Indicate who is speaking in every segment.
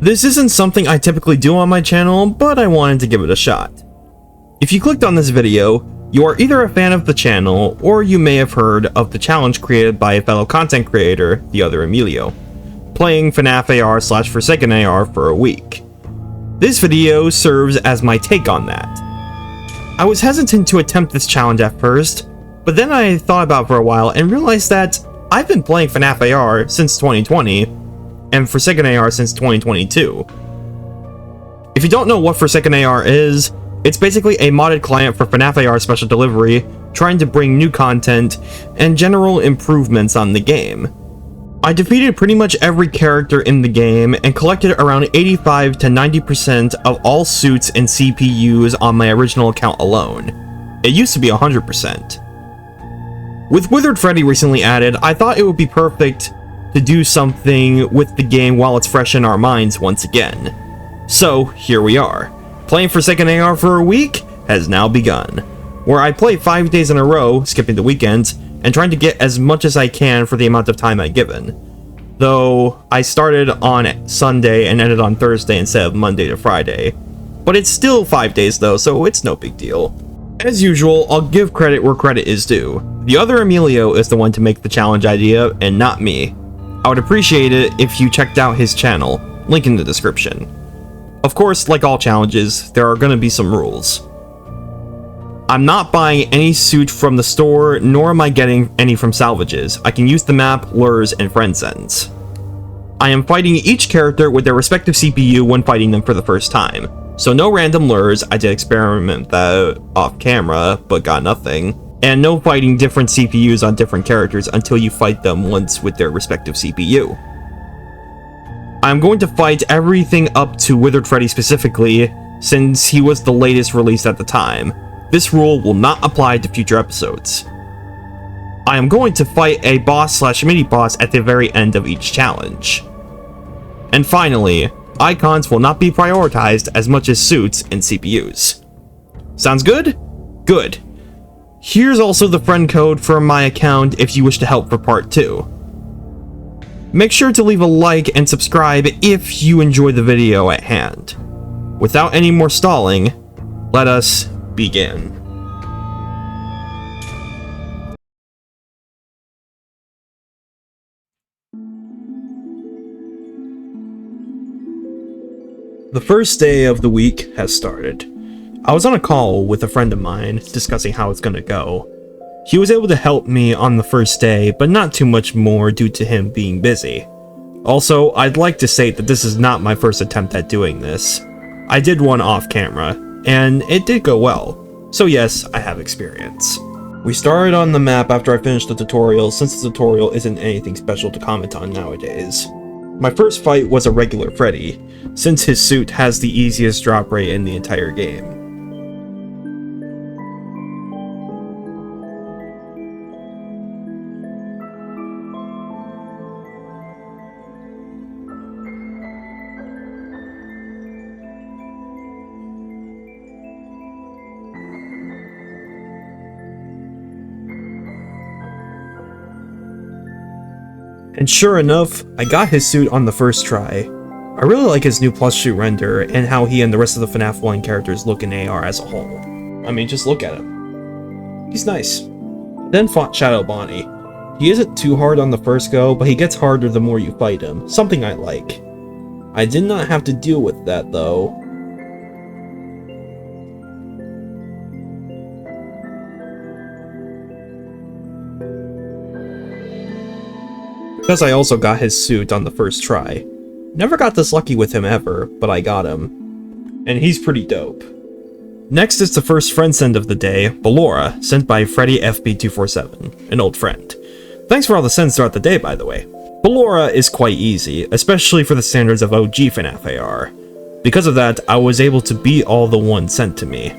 Speaker 1: This isn't something I typically do on my channel, but I wanted to give it a shot. If you clicked on this video, you are either a fan of the channel, or you may have heard of the challenge created by a fellow content creator, TheOtherEmilio, playing FNAF AR/Forsaken AR for a week. This video serves as my take on that. I was hesitant to attempt this challenge at first, but then I thought about it for a while and realized that I've been playing FNAF AR since 2020, and Forsaken AR since 2022. If you don't know what Forsaken AR is, it's basically a modded client for FNAF AR Special Delivery, trying to bring new content and general improvements on the game. I defeated pretty much every character in the game and collected around 85 to 90% of all suits and CPUs on my original account alone. It used to be 100%. With Withered Freddy recently added, I thought it would be perfect to do something with the game while it's fresh in our minds once again. So here we are. Playing Forsaken AR for a week has now begun, where I play 5 days in a row, skipping the weekends, and trying to get as much as I can for the amount of time I'm given. Though I started on Sunday and ended on Thursday instead of Monday to Friday. But it's still 5 days though, so it's no big deal. As usual, I'll give credit where credit is due. The other Emilio is the one to make the challenge idea, and not me. I would appreciate it if you checked out his channel, link in the description. Of course, like all challenges, there are going to be some rules. I'm not buying any suit from the store, nor am I getting any from salvages. I can use the map, lures, and friend sends. I am fighting each character with their respective CPU when fighting them for the first time. So no random lures, I did experiment that off camera, but got nothing. And no fighting different CPUs on different characters until you fight them once with their respective CPU. I'm going to fight everything up to Withered Freddy specifically, since he was the latest release at the time. This rule will not apply to future episodes. I am going to fight a boss/mini-boss at the very end of each challenge. And finally, icons will not be prioritized as much as suits and CPUs. Sounds good? Good. Here's also the friend code for my account if you wish to help for part 2. Make sure to leave a like and subscribe if you enjoy the video at hand. Without any more stalling, let us begin. The first day of the week has started. I was on a call with a friend of mine discussing how it's gonna go. He was able to help me on the first day, but not too much more due to him being busy. Also, I'd like to say that this is not my first attempt at doing this. I did one off camera, and it did go well. So yes, I have experience. We started on the map after I finished the tutorial, since the tutorial isn't anything special to comment on nowadays. My first fight was a regular Freddy, since his suit has the easiest drop rate in the entire game. And sure enough, I got his suit on the first try. I really like his new plush suit render, and how he and the rest of the FNAF 1 characters look in AR as a whole. I mean, just look at him. He's nice. Then fought Shadow Bonnie. He isn't too hard on the first go, but he gets harder the more you fight him, something I like. I did not have to deal with that though. Because I also got his suit on the first try. Never got this lucky with him ever, but I got him. And he's pretty dope. Next is the first friend send of the day, Ballora, sent by Freddy FB247, an old friend. Thanks for all the sends throughout the day, by the way. Ballora is quite easy, especially for the standards of OG FNAF AR. Because of that, I was able to beat all the ones sent to me.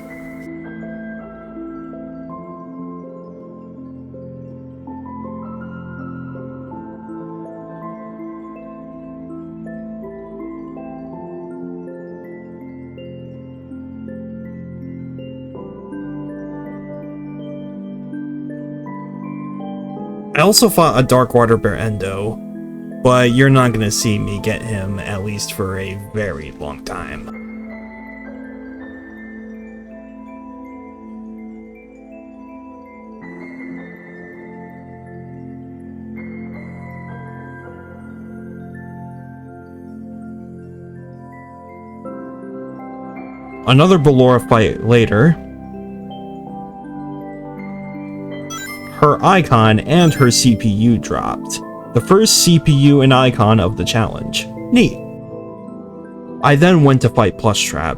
Speaker 1: I also fought a Dark Water Bear Endo, but you're not gonna see me get him, at least for a very long time. Another Ballora fight later, her icon and her CPU dropped. The first CPU and icon of the challenge. Neat. I then went to fight Plushtrap.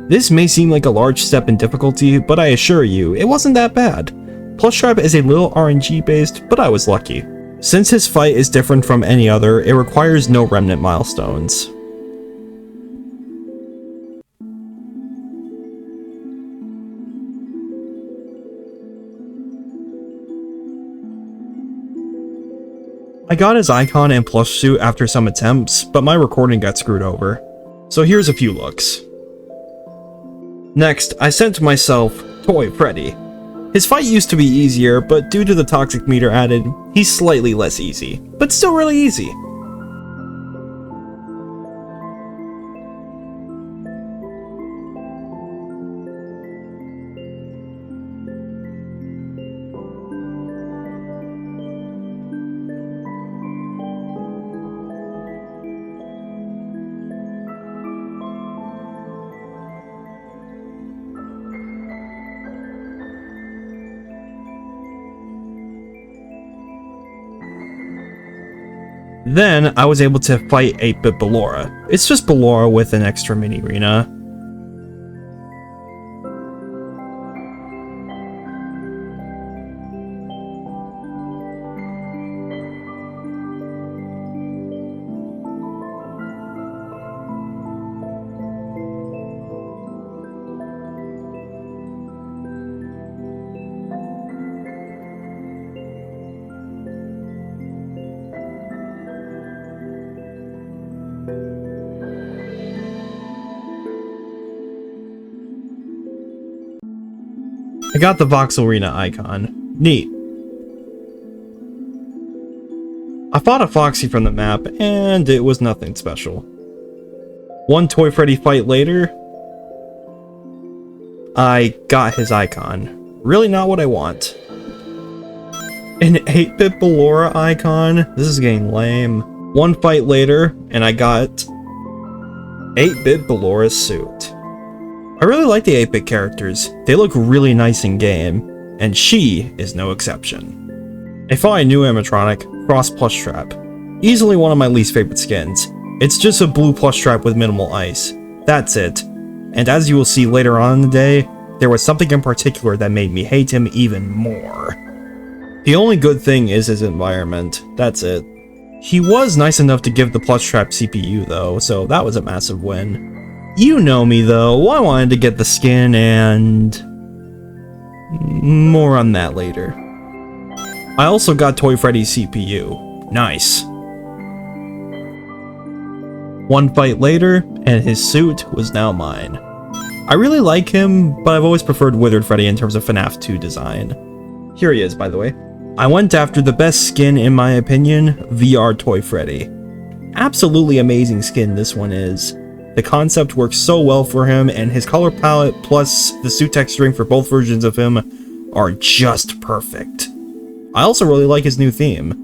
Speaker 1: This may seem like a large step in difficulty, but I assure you, it wasn't that bad. Plushtrap is a little RNG based, but I was lucky. Since his fight is different from any other, it requires no remnant milestones. I got his icon and plush suit after some attempts, but my recording got screwed over. So here's a few looks. Next, I sent myself Toy Freddy. His fight used to be easier, but due to the toxic meter added, he's slightly less easy, but still really easy. Then, I was able to fight 8-bit Ballora. It's just Ballora with an extra mini arena. I got the Voxel Arena icon. Neat. I fought a Foxy from the map, and it was nothing special. One Toy Freddy fight later, I got his icon. Really not what I want. An 8-bit Ballora icon? This is getting lame. One fight later, and I got 8-bit Ballora's suit. I really like the 8-bit characters. They look really nice in game, and she is no exception. I fought a new animatronic, Frost Plushtrap. Easily one of my least favorite skins. It's just a blue Plushtrap with minimal ice. That's it. And as you will see later on in the day, there was something in particular that made me hate him even more. The only good thing is his environment. That's it. He was nice enough to give the Plushtrap CPU though, so that was a massive win. You know me though, I wanted to get the skin and... more on that later. I also got Toy Freddy's CPU. Nice. One fight later, and his suit was now mine. I really like him, but I've always preferred Withered Freddy in terms of FNAF 2 design. Here he is, by the way. I went after the best skin in my opinion, VR Toy Freddy. Absolutely amazing skin this one is. The concept works so well for him, and his color palette plus the suit texturing for both versions of him are just perfect. I also really like his new theme.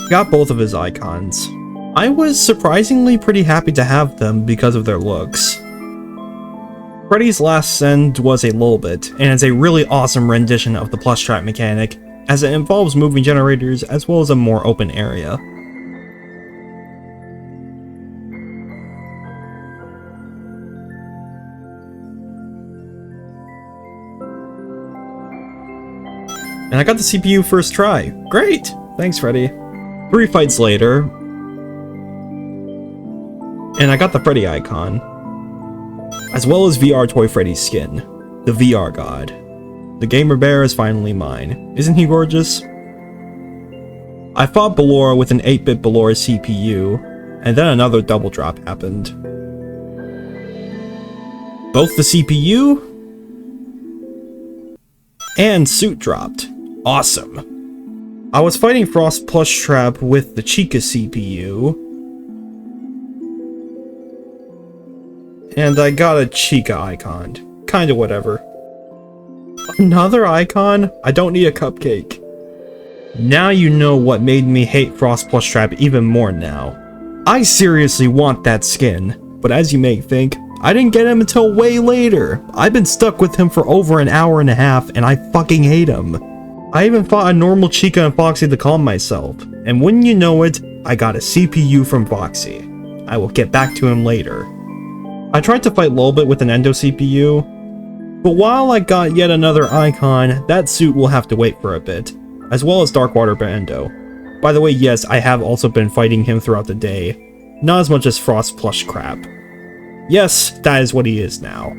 Speaker 1: Got both of his icons. I was surprisingly pretty happy to have them because of their looks. Freddy's Last Send was a little bit, and it's a really awesome rendition of the Plushtrap mechanic, as it involves moving generators as well as a more open area. And I got the CPU first try. Great! Thanks, Freddy. 3 fights later, and I got the Freddy icon, as well as VR Toy Freddy's skin, the VR God. The Gamer Bear is finally mine. Isn't he gorgeous? I fought Ballora with an 8-bit Ballora CPU, and then another double drop happened. Both the CPU and suit dropped. Awesome. I was fighting Frost Plush Trap with the Chica CPU, and I got a Chica icon. Kinda whatever. Another icon? I don't need a cupcake. Now you know what made me hate Frost Plush Trap even more now. I seriously want that skin, but as you may think, I didn't get him until way later. I've been stuck with him for over an hour and a half, and I fucking hate him. I even fought a normal Chica and Foxy to calm myself, and wouldn't you know it, I got a CPU from Foxy. I will get back to him later. I tried to fight Lolbit with an Endo CPU, but while I got yet another icon, that suit will have to wait for a bit, as well as Darkwater Bando. By the way, yes, I have also been fighting him throughout the day, not as much as Frost Plush Crap. Yes, that is what he is now.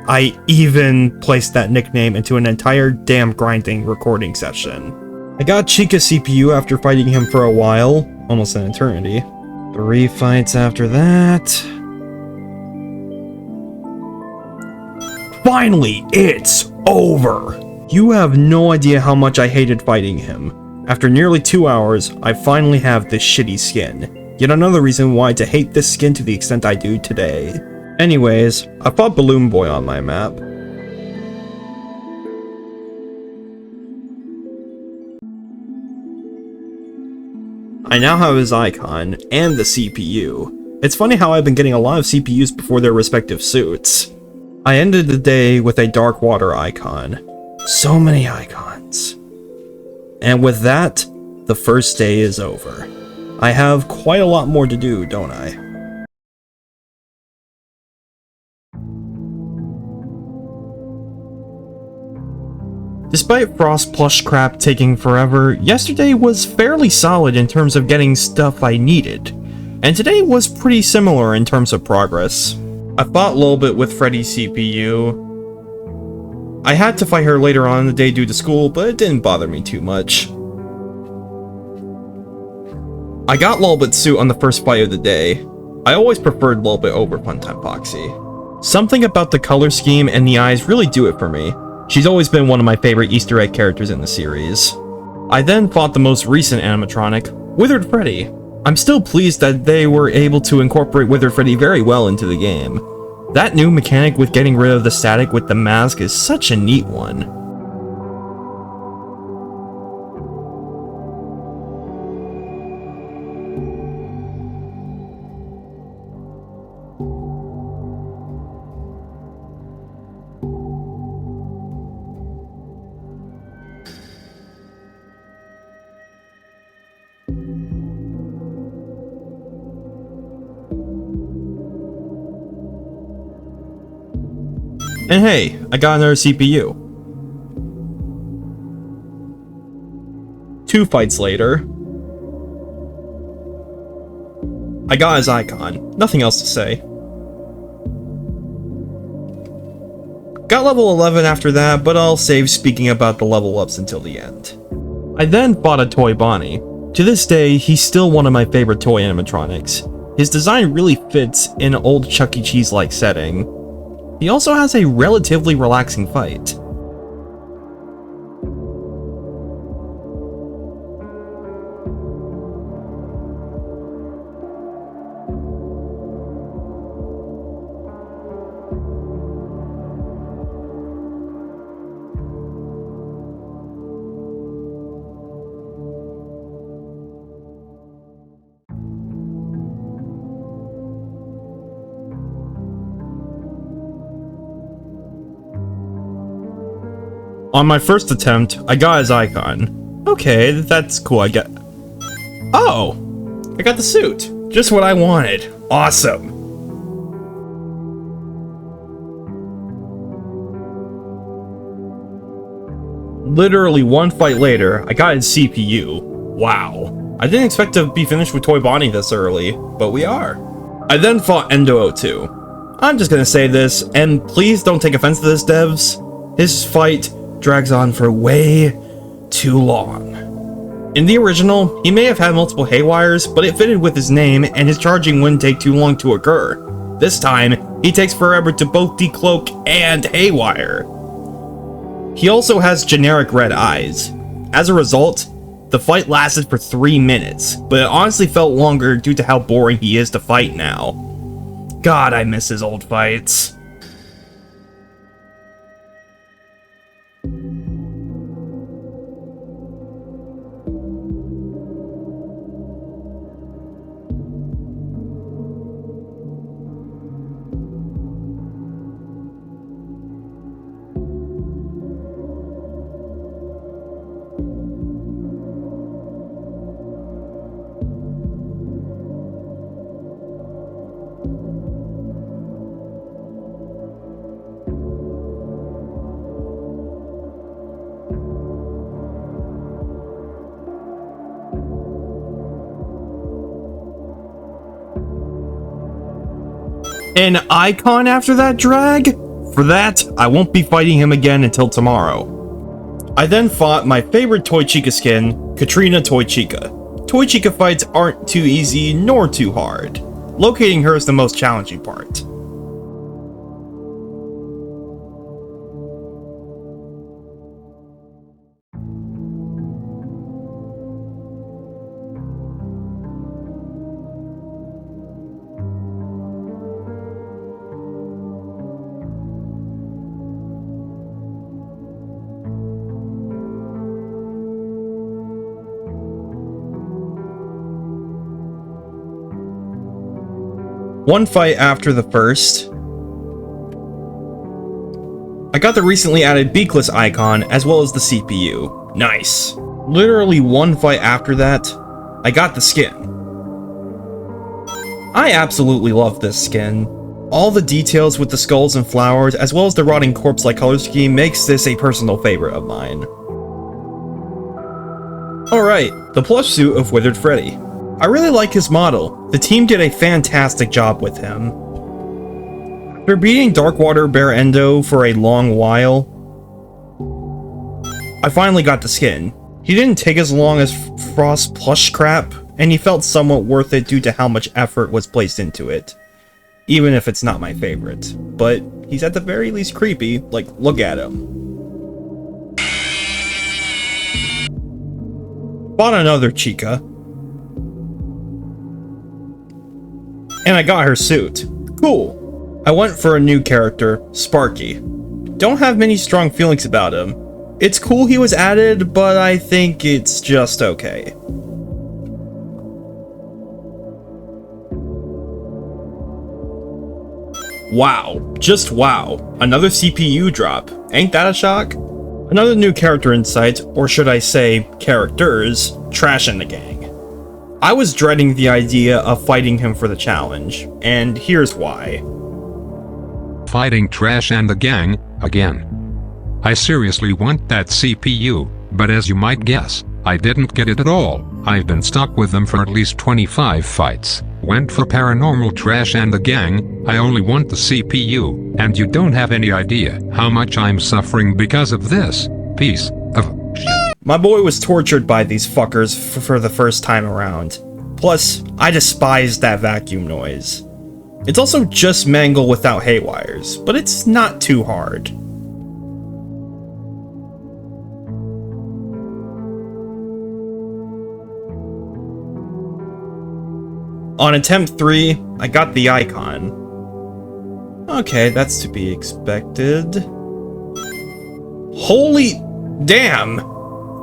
Speaker 1: I even placed that nickname into an entire damn grinding recording session. I got Chica CPU after fighting him for a while, almost an eternity. 3 fights after that. Finally, it's over! You have no idea how much I hated fighting him. After nearly 2 hours, I finally have this shitty skin. Yet another reason why to hate this skin to the extent I do today. Anyways, I fought Balloon Boy on my map. I now have his icon, and the CPU. It's funny how I've been getting a lot of CPUs before their respective suits. I ended the day with a Dark Water icon. So many icons. And with that, the first day is over. I have quite a lot more to do, don't I? Despite Frost Plush Crap taking forever, yesterday was fairly solid in terms of getting stuff I needed, and today was pretty similar in terms of progress. I fought Lolbit with Freddy's CPU. I had to fight her later on in the day due to school, but it didn't bother me too much. I got Lolbit's suit on the first fight of the day. I always preferred Lolbit over Funtime Foxy. Something about the color scheme and the eyes really do it for me. She's always been one of my favorite Easter egg characters in the series. I then fought the most recent animatronic, Withered Freddy. I'm still pleased that they were able to incorporate Withered Freddy very well into the game. That new mechanic with getting rid of the static with the mask is such a neat one. And hey, I got another CPU. 2 fights later, I got his icon. Nothing else to say. Got level 11 after that, but I'll save speaking about the level ups until the end. I then fought a Toy Bonnie. To this day, he's still one of my favorite toy animatronics. His design really fits in an old Chuck E. Cheese-like setting. He also has a relatively relaxing fight. On my first attempt, I got his icon. Okay, that's cool, I get... Oh! I got the suit! Just what I wanted. Awesome! Literally one fight later, I got his CPU. Wow. I didn't expect to be finished with Toy Bonnie this early, but we are. I then fought Endo 02. I'm just gonna say this, and please don't take offense to this, devs. His fight drags on for way too long. In the original, he may have had multiple haywires, but it fitted with his name, and his charging wouldn't take too long to occur. This time, he takes forever to both decloak and haywire. He also has generic red eyes. As a result, the fight lasted for 3 minutes, but it honestly felt longer due to how boring he is to fight now. God, I miss his old fights. An icon after that drag? For that, I won't be fighting him again until tomorrow. I then fought my favorite Toy Chica skin, Katrina Toy Chica. Toy Chica fights aren't too easy nor too hard. Locating her is the most challenging part. One fight after the first, I got the recently added beakless icon as well as the CPU. Nice. Literally one fight after that, I got the skin. I absolutely love this skin. All the details with the skulls and flowers as well as the rotting corpse-like color scheme makes this a personal favorite of mine. Alright, the plush suit of Withered Freddy. I really like his model. The team did a fantastic job with him. After beating Darkwater Bear Endo for a long while, I finally got the skin. He didn't take as long as Frost plush crap, and he felt somewhat worth it due to how much effort was placed into it. Even if it's not my favorite. But he's at the very least creepy, like, look at him. Bought another Chica. And I got her suit. Cool. I went for a new character, Sparky. Don't have many strong feelings about him. It's cool he was added, but I think it's just okay. Wow. Just wow. Another CPU drop. Ain't that a shock? Another new character in sight, or should I say, characters, Trash and the Gang. I was dreading the idea of fighting him for the challenge, and here's why.
Speaker 2: Fighting Trash and the Gang, again. I seriously want that CPU, but as you might guess, I didn't get it at all. I've been stuck with them for at least 25 fights. Went for Paranormal Trash and the Gang, I only want the CPU, and you don't have any idea how much I'm suffering because of this piece of shit.
Speaker 1: My boy was tortured by these fuckers for the first time around. Plus, I despised that vacuum noise. It's also just Mangle without haywires, but it's not too hard. On attempt 3, I got the icon. Okay, that's to be expected. Holy damn!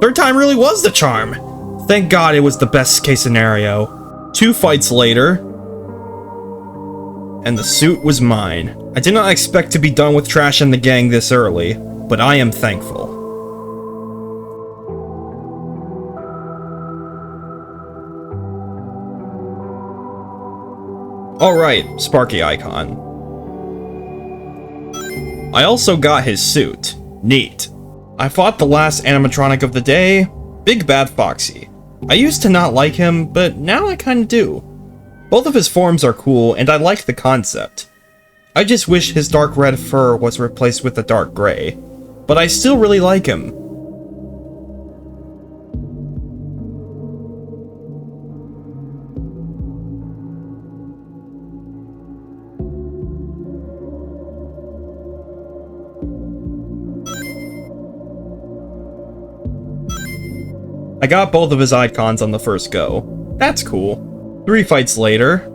Speaker 1: Third time really was the charm! Thank God it was the best case scenario. 2 fights later, and the suit was mine. I did not expect to be done with Trash and the Gang this early, but I am thankful. Alright, Sparky icon. I also got his suit. Neat. I fought the last animatronic of the day, Big Bad Foxy. I used to not like him, but now I kinda do. Both of his forms are cool, and I like the concept. I just wish his dark red fur was replaced with a dark gray, but I still really like him. I got both of his icons on the first go. That's cool. 3 fights later,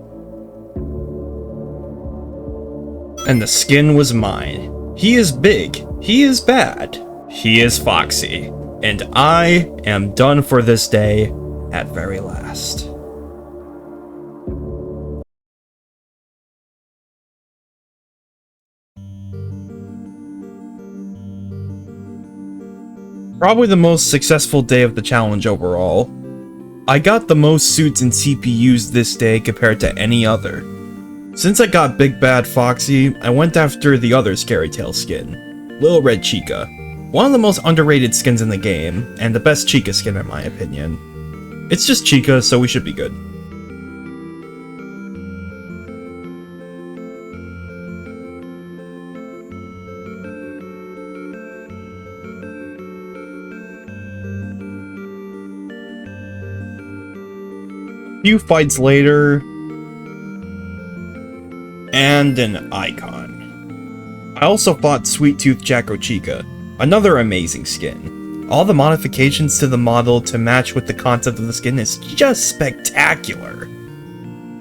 Speaker 1: and the skin was mine. He is big, he is bad, he is Foxy, and I am done for this day at very last. Probably the most successful day of the challenge overall. I got the most suits and CPUs this day compared to any other. Since I got Big Bad Foxy, I went after the other Scary Tail skin, Little Red Chica. One of the most underrated skins in the game, and the best Chica skin in my opinion. It's just Chica, so we should be good. Few fights later, and an icon. I also fought Sweet Tooth Jacko Chica, another amazing skin. All the modifications to the model to match with the concept of the skin is just spectacular.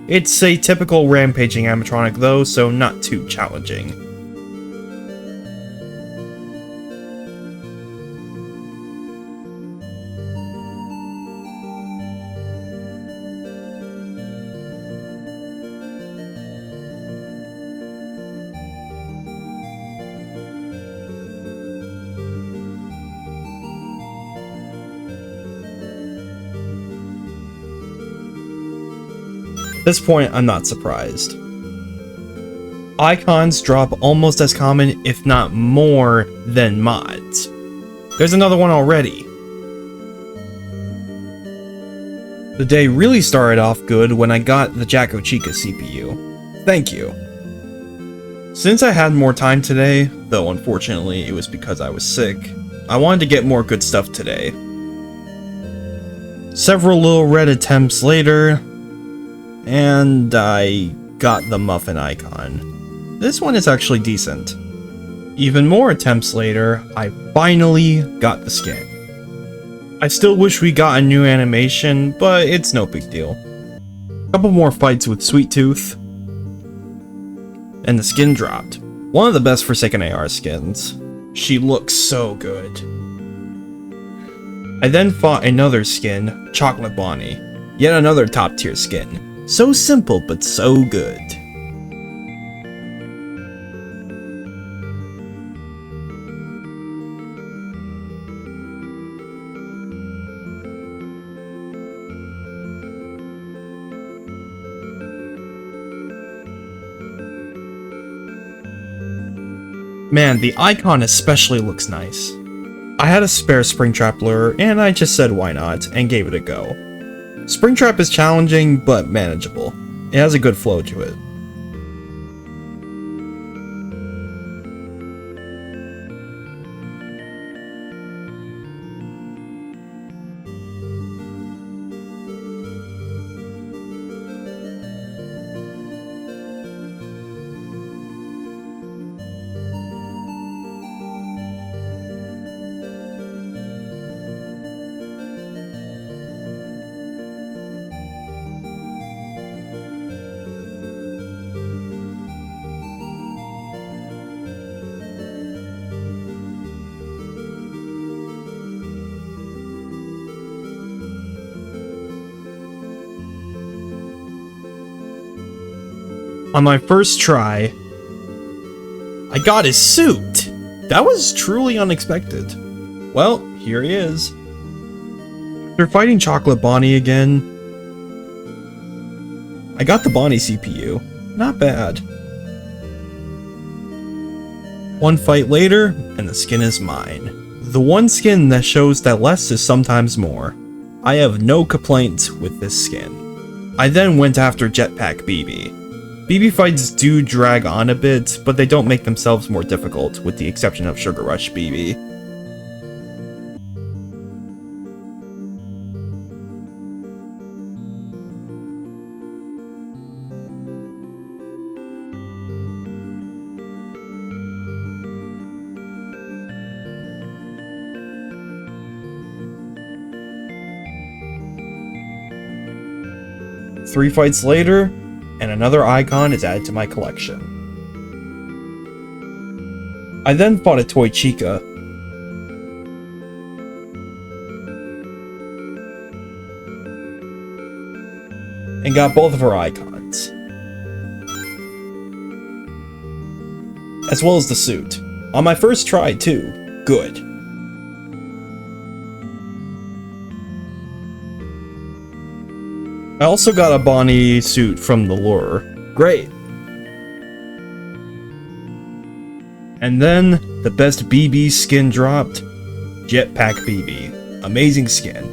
Speaker 1: It's a typical rampaging animatronic though, so not too challenging. At this point, I'm not surprised. Icons drop almost as common, if not more, than mods. There's another one already. The day really started off good when I got the Jacko Chica CPU. Thank you. Since I had more time today, though unfortunately it was because I was sick, I wanted to get more good stuff today. Several Little Red attempts later, and I got the muffin icon. This one is actually decent. Even more attempts later, I finally got the skin. I still wish we got a new animation, but it's no big deal. A couple more fights with Sweet Tooth, and the skin dropped. One of the best Forsaken AR skins. She looks so good. I then fought another skin, Chocolate Bonnie. Yet another top tier skin. So simple, but so good. Man, the icon especially looks nice. I had a spare Springtrap lure, and I just said why not, and gave it a go. Springtrap is challenging, but manageable. It has a good flow to it. On my first try, I got his suit! That was truly unexpected. Well, here he is. After fighting Chocolate Bonnie again, I got the Bonnie CPU. Not bad. One fight later, and the skin is mine. The one skin that shows that less is sometimes more. I have no complaints with this skin. I then went after Jetpack BB. BB fights do drag on a bit, but they don't make themselves more difficult, with the exception of Sugar Rush BB. Three fights later, and another icon is added to my collection. I then fought a Toy Chica. And got both of her icons. As well as the suit. On my first try too. Good. I also got a Bonnie suit from the lure. Great! And then, the best BB skin dropped. Jetpack BB. Amazing skin.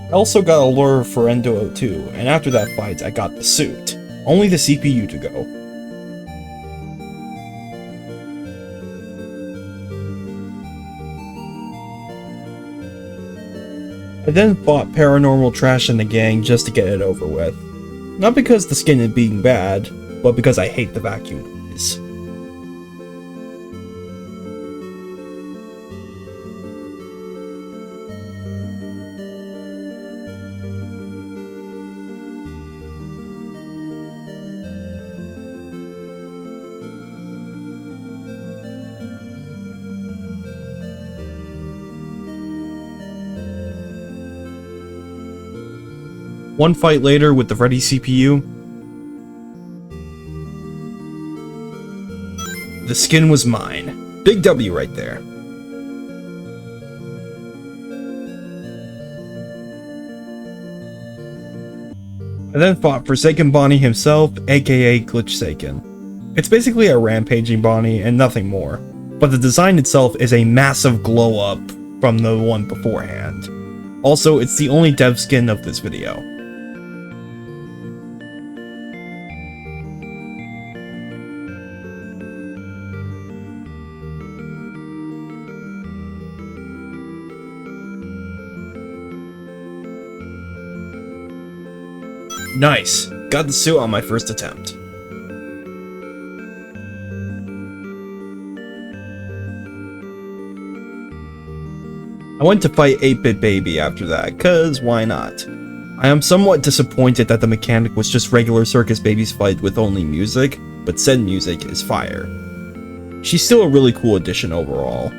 Speaker 1: I also got a lure for Endo 02, and after that fight I got the suit. Only the CPU to go. I then fought Paranormal Trash and the gang just to get it over with. Not because the skin is being bad, but because I hate the vacuum noise. One fight later with the Freddy CPU, the skin was mine. Big W right there. I then fought Forsaken Bonnie himself, aka Glitch Saken. It's basically a rampaging Bonnie and nothing more, but the design itself is a massive glow up from the one beforehand. Also, it's the only dev skin of this video. Nice! Got the suit on my first attempt. I went to fight 8-Bit Baby after that, cause why not? I am somewhat disappointed that the mechanic was just regular Circus Baby's fight with only music, but said music is fire. She's still a really cool addition overall.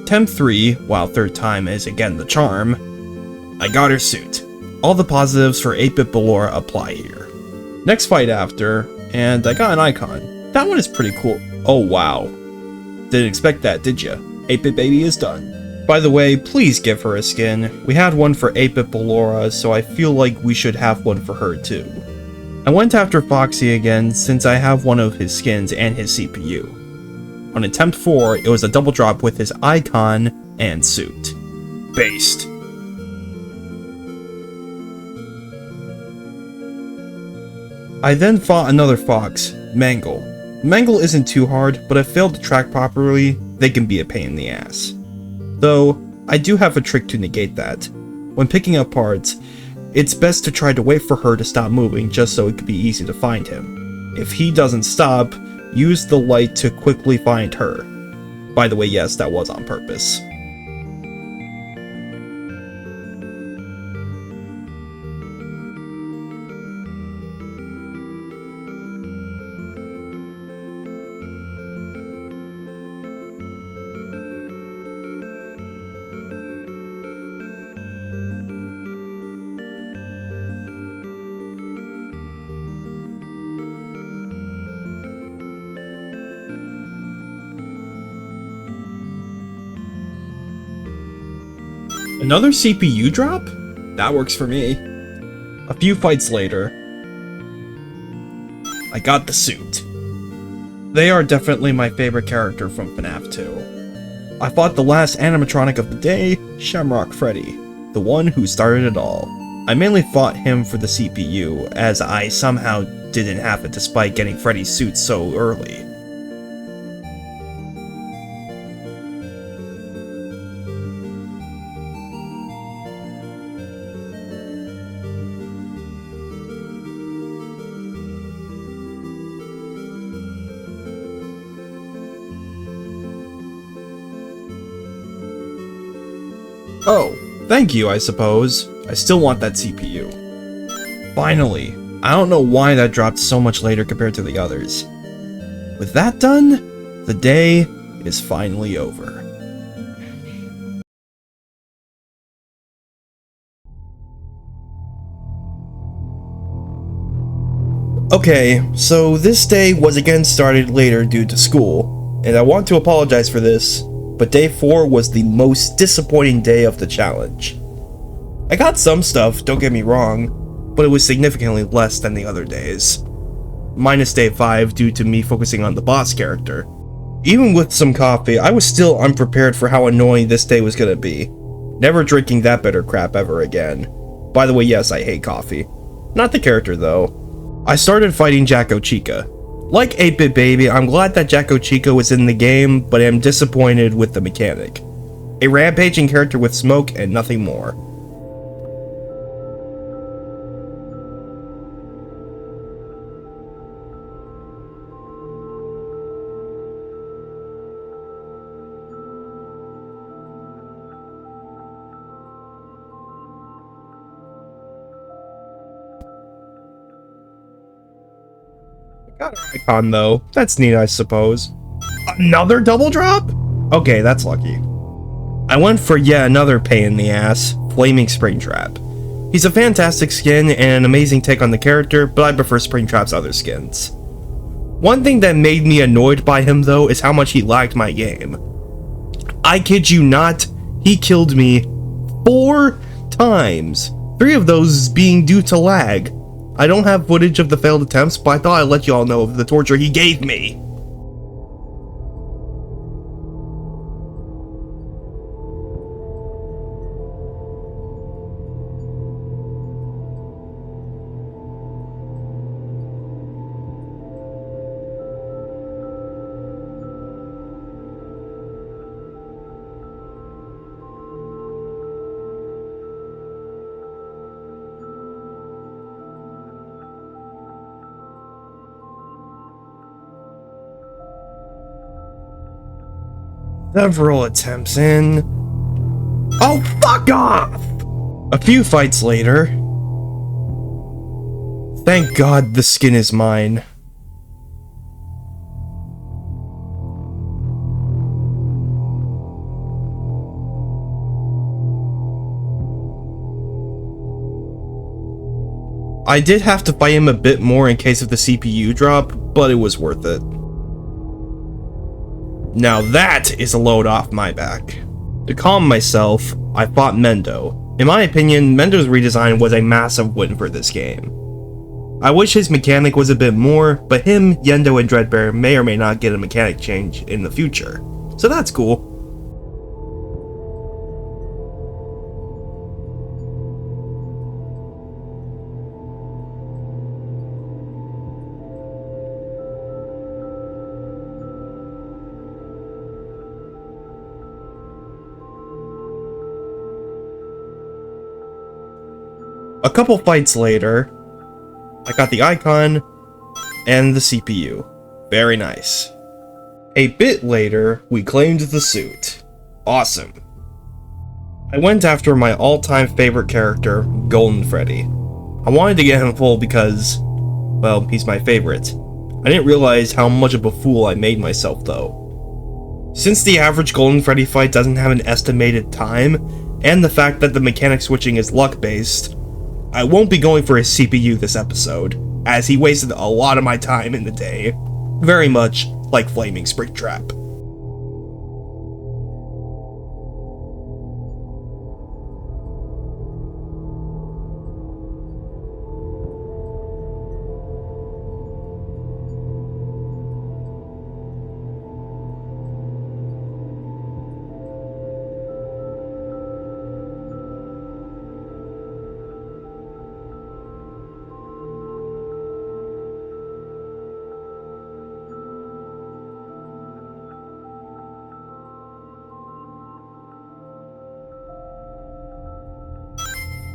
Speaker 1: Attempt 3, while third time is again the charm, I got her suit. All the positives for 8-Bit Ballora apply here. Next fight after, and I got an icon. That one is pretty cool. Oh wow. Didn't expect that, did ya? 8-Bit Baby is done. By the way, please give her a skin. We had one for 8-Bit Ballora, so I feel like we should have one for her too. I went after Foxy again since I have one of his skins and his CPU. On attempt 4, it was a double drop with his icon and suit. Based. I then fought another fox, Mangle. Mangle isn't too hard, but if failed to track properly, they can be a pain in the ass. Though, I do have a trick to negate that. When picking up parts, it's best to try to wait for her to stop moving just so it could be easy to find him. If he doesn't stop, use the light to quickly find her. By the way, yes, that was on purpose. Another CPU drop? That works for me. A few fights later, I got the suit. They are definitely my favorite character from FNAF 2. I fought the last animatronic of the day, Shamrock Freddy, the one who started it all. I mainly fought him for the CPU, as I somehow didn't have it despite getting Freddy's suit so early. Oh, thank you, I suppose. I still want that CPU. Finally. I don't know why that dropped so much later compared to the others. With that done, the day is finally over. Okay, so this day was again started later due to school, and I want to apologize for this, but day 4 was the most disappointing day of the challenge. I got some stuff, don't get me wrong, but it was significantly less than the other days. Minus day 5 due to me focusing on the boss character. Even with some coffee, I was still unprepared for how annoying this day was gonna be. Never drinking that bitter crap ever again. By the way, yes, I hate coffee. Not the character though. I started fighting Jacko Chica. Like 8-Bit Baby, I'm glad that Jacko Chica was in the game, but I'm disappointed with the mechanic. A rampaging character with smoke and nothing more. Got an icon though. That's neat, I suppose. Another double drop? Okay, that's lucky. I went for yet another pain in the ass, Flaming Springtrap. He's a fantastic skin and an amazing take on the character, but I prefer Springtrap's other skins. One thing that made me annoyed by him though is how much he lagged my game. I kid you not, he killed me 4 times. 3 of those being due to lag. I don't have footage of the failed attempts, but I thought I'd let you all know of the torture he gave me. Several attempts in. Oh, fuck off! A few fights later. Thank God the skin is mine. I did have to fight him a bit more in case of the CPU drop, but it was worth it. Now that is a load off my back. To calm myself, I fought Mendo. In my opinion, Mendo's redesign was a massive win for this game. I wish his mechanic was a bit more, but him, Yendo, and Dreadbear may or may not get a mechanic change in the future. So that's cool. A couple fights later, I got the icon and the CPU. Very nice. A bit later, we claimed the suit. Awesome. I went after my all-time favorite character, Golden Freddy. I wanted to get him full because, well, he's my favorite. I didn't realize how much of a fool I made myself though. Since the average Golden Freddy fight doesn't have an estimated time, and the fact that the mechanic switching is luck-based, I won't be going for his CPU this episode, as he wasted a lot of my time in the day. Very much like Flaming Springtrap.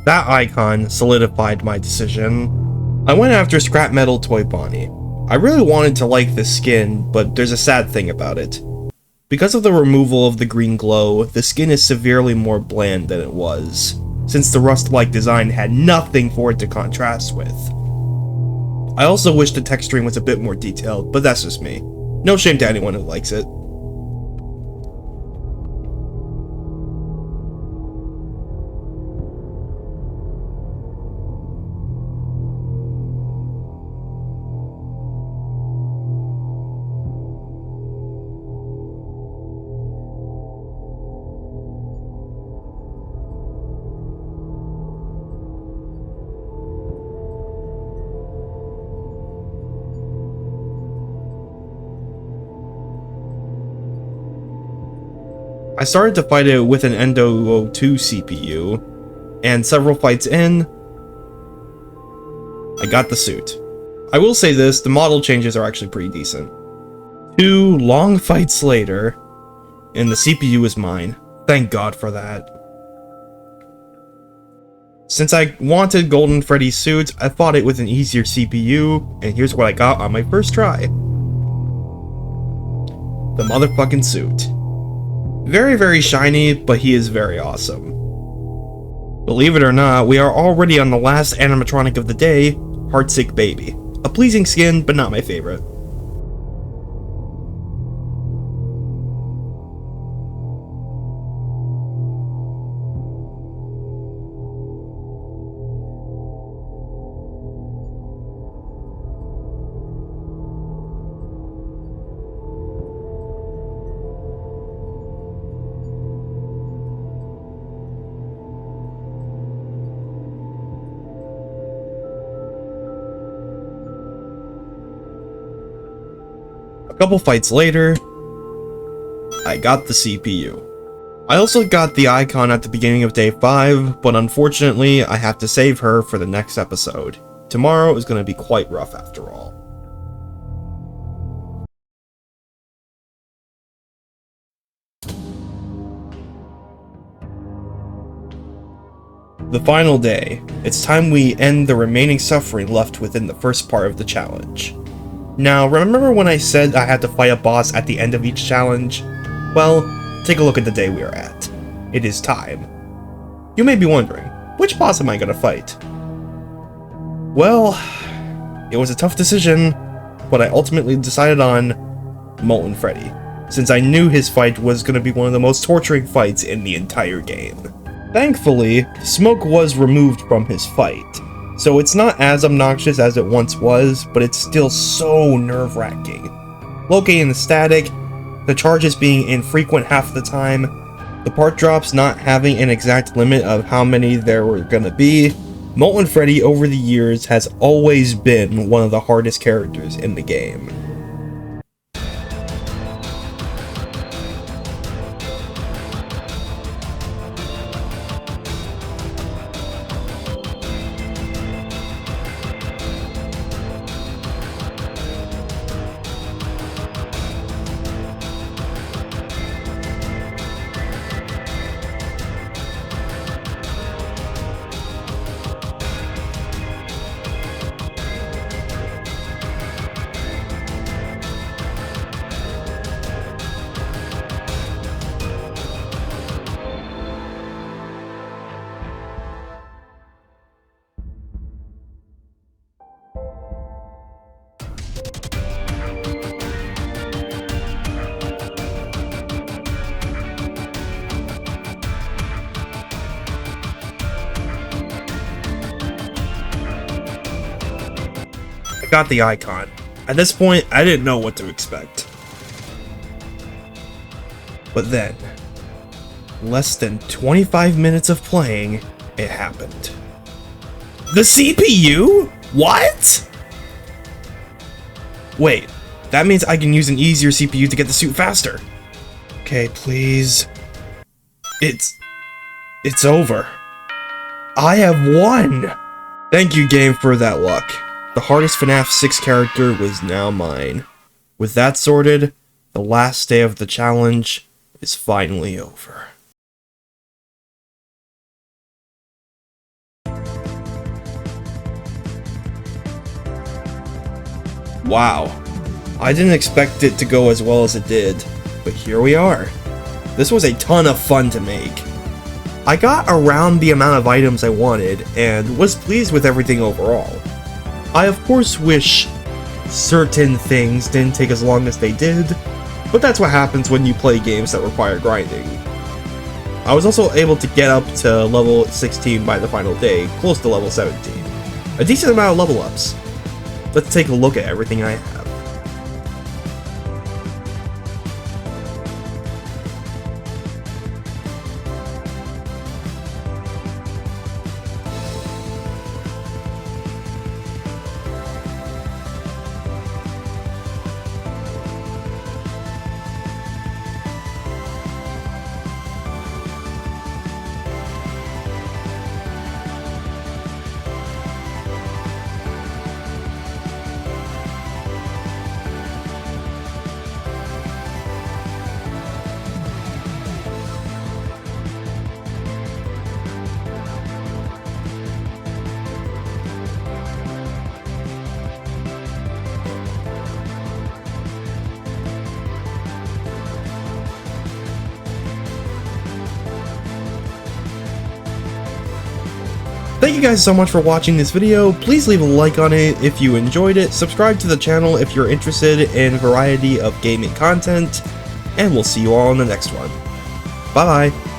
Speaker 1: That icon solidified my decision. I went after Scrap Metal Toy Bonnie. I really wanted to like this skin, but there's a sad thing about it. Because of the removal of the green glow, the skin is severely more bland than it was, since the rust-like design had nothing for it to contrast with. I also wish the texturing was a bit more detailed, but that's just me. No shame to anyone who likes it. I started to fight it with an Endo 02 CPU, and several fights in, I got the suit. I will say this, the model changes are actually pretty decent. 2 long fights later, and the CPU is mine. Thank God for that. Since I wanted Golden Freddy's suit, I fought it with an easier CPU, and here's what I got on my first try. The motherfucking suit. Very, very shiny, but he is very awesome. Believe it or not, we are already on the last animatronic of the day, Heartsick Baby. A pleasing skin, but not my favorite. A couple fights later, I got the CPU. I also got the icon at the beginning of day 5, but unfortunately I have to save her for the next episode. Tomorrow is going to be quite rough after all. The final day. It's time we end the remaining suffering left within the first part of the challenge. Now, remember when I said I had to fight a boss at the end of each challenge? Well, take a look at the day we are at. It is time. You may be wondering, which boss am I gonna fight? Well, it was a tough decision, but I ultimately decided on Molten Freddy, since I knew his fight was gonna be one of the most torturing fights in the entire game. Thankfully, smoke was removed from his fight, so it's not as obnoxious as it once was, but it's still so nerve-wracking. Locating the static, the charges being infrequent half the time, the part drops not having an exact limit of how many there were gonna be, Molten Freddy over the years has always been one of the hardest characters in the game. I got the icon. At this point, I didn't know what to expect. But then, less than 25 minutes of playing, it happened. The CPU? What? Wait, that means I can use an easier CPU to get the suit faster. Okay, please. It's over. I have won! Thank you, game, for that luck. The hardest FNAF 6 character was now mine. With that sorted, the last day of the challenge is finally over. Wow, I didn't expect it to go as well as it did, but here we are. This was a ton of fun to make. I got around the amount of items I wanted, and was pleased with everything overall. I of course wish certain things didn't take as long as they did, but that's what happens when you play games that require grinding. I was also able to get up to level 16 by the final day, close to level 17. A decent amount of level ups. Let's take a look at everything I have. Thank you guys so much for watching this video. Please leave a like on it if you enjoyed it, subscribe to the channel if you're interested in a variety of gaming content, and we'll see you all in the next one. Bye bye!